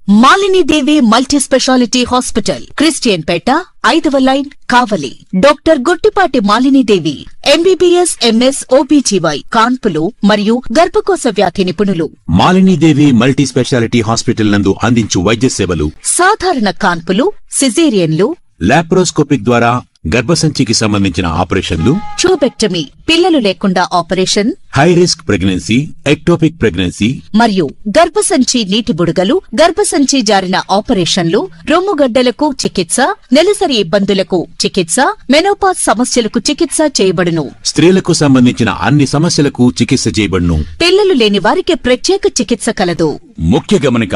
Malini Devi multi speciality hospital, Christian Peta, 5వ line, Kavali. Doctor Guttipati Malinidevi, MBBS, MS, OBGY, కాన్పులు మరియు గర్భకోశ వ్యాధి నిపుణులు. మాలినీదేవి మల్టీ స్పెషాలిటీ హాస్పిటల్ నందు అందించు వైద్య సేవలు: సాధారణ కాన్పులు, సిజేరియన్లు, లాప్రోస్కోపిక్ ద్వారా గర్భసంచికి సంబంధించిన ఆపరేషన్లు, ట్యూబెక్టమీ, పిల్లలు లేకుండా operation, high risk pregnancy, ectopic pregnancy మరియు గర్భసంచి నీటి బుడగలు, గర్భసంచి జారిన ఆపరేషన్లు, రొమ్ముగడ్డలకు చికిత్స, నెలసరి ఇబ్బందులకు చికిత్స, మెనోపాజ్ సమస్యలకు చికిత్స చేయబడును. స్త్రీలకు సంబంధించిన అన్ని సమస్యలకు చికిత్స చేయబడును. పిల్లలు లేని వారికి ప్రత్యేక చికిత్స కలదు. ముఖ్య గమనిక: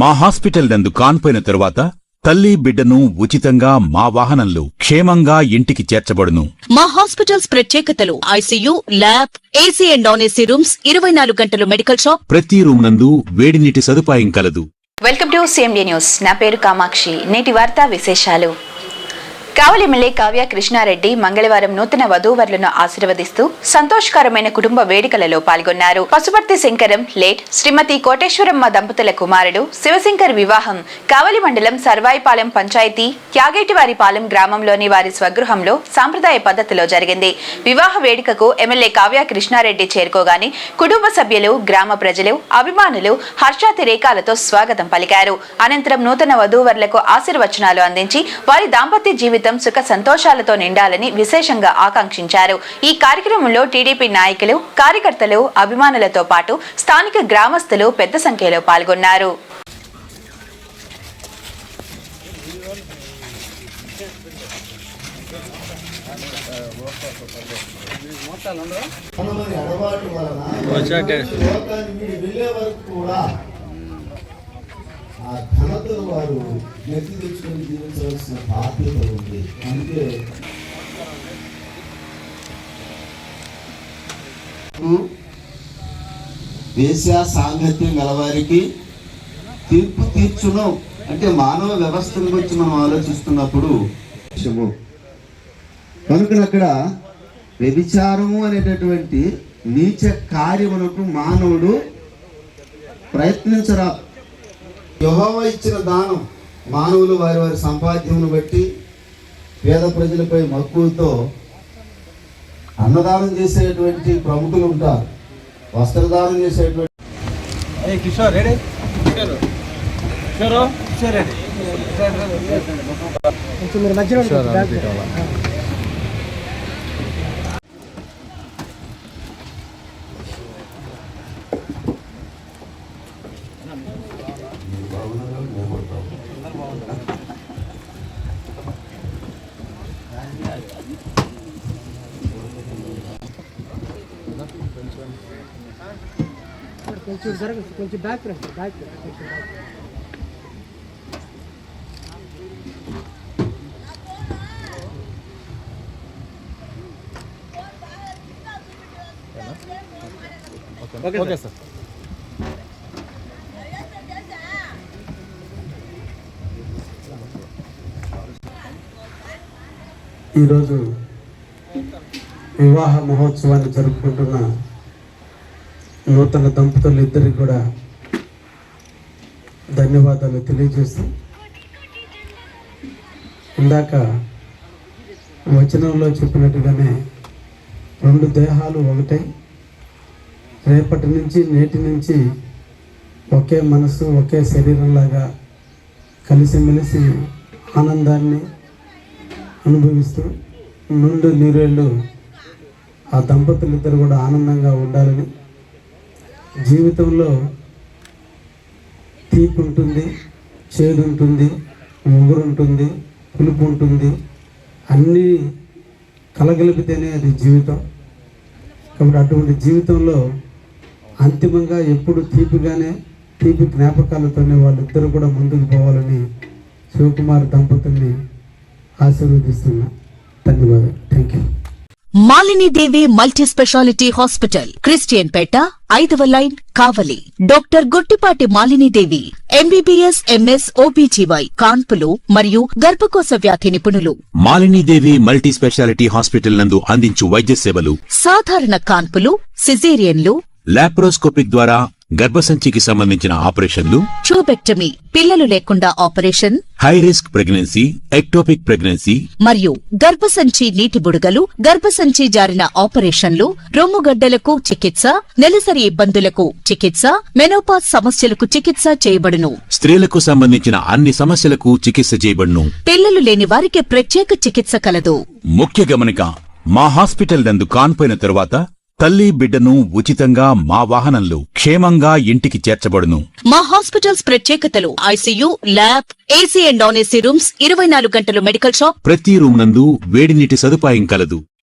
మా హాస్పిటల్ నందు కాన్పోయిన తరువాత తల్లి బిడ్డను ఉచితంగా మా వాహనంలో క్షేమంగా ఇంటికి చేర్చబడును. మా హాస్పిటల్స్ ప్రత్యేకతలు: ICU, lab, AC and non AC rooms, 24 గంటలు మెడికల్ షాప్, ప్రతి రూమ్ నందు వేడి నీటి సదుపాయం కలదు. Welcome to CMD news. నా పేరు కామాక్షి. నేటి వార్తా విశేషాలు. కావలి ఎమ్మెల్యే కావ్య కృష్ణారెడ్డి మంగళవారం నూతన వధూవరులను ఆశీర్వదిస్తూ సంతోషకరమైన కుటుంబ వేడుకలలో పాల్గొన్నారు. పసుపర్తి శంకరం లేట్ శ్రీమతి కోటేశ్వరమ్మ దంపతుల కుమారుడు శివశంకర్ వివాహం కావలి మండలం సర్వాయిపాలెం పంచాయతీ త్యాగేటివారిపాలెం గ్రామంలోని వారి స్వగృహంలో సాంప్రదాయ పద్ధతిలో జరిగింది. వివాహ వేడుకకు ఎమ్మెల్యే కావ్య కృష్ణారెడ్డి చేరుకోగానే కుటుంబ సభ్యులు, గ్రామ ప్రజలు, అభిమానులు హర్షాతిరేకాలతో స్వాగతం పలికారు. అనంతరం నూతన వధూవరులకు ఆశీర్వచనాలు అందించి వారి దాంపత్య జీవితం సుఖ సంతోషాలతో నిండాలని విశేషంగా ఆకాంక్షించారు. ఈ కార్యక్రమంలో టీడీపీ నాయకులు, కార్యకర్తలు, అభిమానులతో పాటు స్థానిక గ్రామస్తులు పెద్ద సంఖ్యలో పాల్గొన్నారు. ఆ ఘనతను వారు నెత్తి తెచ్చుకొని జీవించవలసిన బాధ్యత ఉంది. అందుకే దేశ సాంగత్యం గలవారికి తీర్పు తీర్చును అంటే మానవ వ్యవస్థ గురించి మనం ఆలోచిస్తున్నప్పుడు కనుక అక్కడ వ్యభిచారము అనేటటువంటి నీచ కార్యములకు మానవుడు ప్రయత్నించరా. యెహోవా ఇచ్చిన దానం మానవులు వారి వారి సంపాద్యమును బట్టి పేద ప్రజలపై మక్కువతో అన్నదానం చేసేటువంటి ప్రముఖులు ఉంటారు, వస్త్రదానం చేసేటువంటి కొంచెం బ్యాక్ ఓకే సార్. ఈరోజు వివాహ మహోత్సవాన్ని జరుపుకుంటున్న నూతన దంపతులు ఇద్దరికి కూడా ధన్యవాదాలు తెలియజేస్తూ, ఇందాక వచనంలో చెప్పినట్టుగానే 2 దేహాలు ఒకటై రేపటి నుంచి నేటి నుంచి ఒకే మనసు, ఒకే శరీరంలాగా కలిసిమెలిసి ఆనందాన్ని అనుభవిస్తూ నుండి నీరేళ్ళు ఆ దంపతులు ఇద్దరు కూడా ఆనందంగా ఉండాలని, జీవితంలో తీపి ఉంటుంది, చేదు ఉంటుంది, ఒగురు ఉంటుంది, పులుపు ఉంటుంది, అన్నీ కలగలిపితేనే అది జీవితం. కాబట్టి అటువంటి జీవితంలో అంతిమంగా ఎప్పుడు తీపి జ్ఞాపకాలతోనే వాళ్ళిద్దరూ కూడా ముందుకు పోవాలని శివకుమార్ దంపతుల్ని ఆశీర్వదిస్తున్నా. ధన్యవాదాలు. Thank you. Malinidevi multi speciality hospital, Christian Peta, 5వ line, Kavali. Doctor Guttipati Malinidevi, MBBS, MS, OBGY, కాన్పులు మరియు గర్భకోశ వ్యాధి నిపుణులు. మాలినీదేవి మల్టీ స్పెషాలిటీ హాస్పిటల్ నందు అందించు వైద్య సేవలు: సాధారణ కాన్పులు, సిజేరియన్లు, లాప్రోస్కోపిక్ ద్వారా గర్భసంచికి సంబంధించిన ఆపరేషన్లు, ట్యూబెక్టమీ పిల్లలు లేకుండా operation, high risk pregnancy, ectopic pregnancy, మరియు గర్భసంచి నీటి బుడగలు, గర్భసంచి జారిన ఆపరేషన్లు, రొమ్ముగడ్డలకు చికిత్స, నెలసరి ఇబ్బందులకు చికిత్స, మెనోపాజ్ సమస్యలకు చికిత్స చేయబడును. స్త్రీలకు సంబంధించిన అన్ని సమస్యలకు చికిత్స చేయబడును. పిల్లలు లేని వారికి ప్రత్యేక చికిత్స కలదు. ముఖ్య గమనిక, మా హాస్పిటల్ నందు కాన్పోయిన తరువాత తల్లి బిడ్డను ఉచితంగా మా వాహనంలో క్షేమంగా ఇంటికి చేర్చబడును. మా హాస్పిటల్స్ ప్రత్యేకతలు: ICU, lab, AC and non AC rooms, 24 గంటలు మెడికల్ షాప్, ప్రతి రూమ్ నందు వేడి నీటి సదుపాయం కలదు.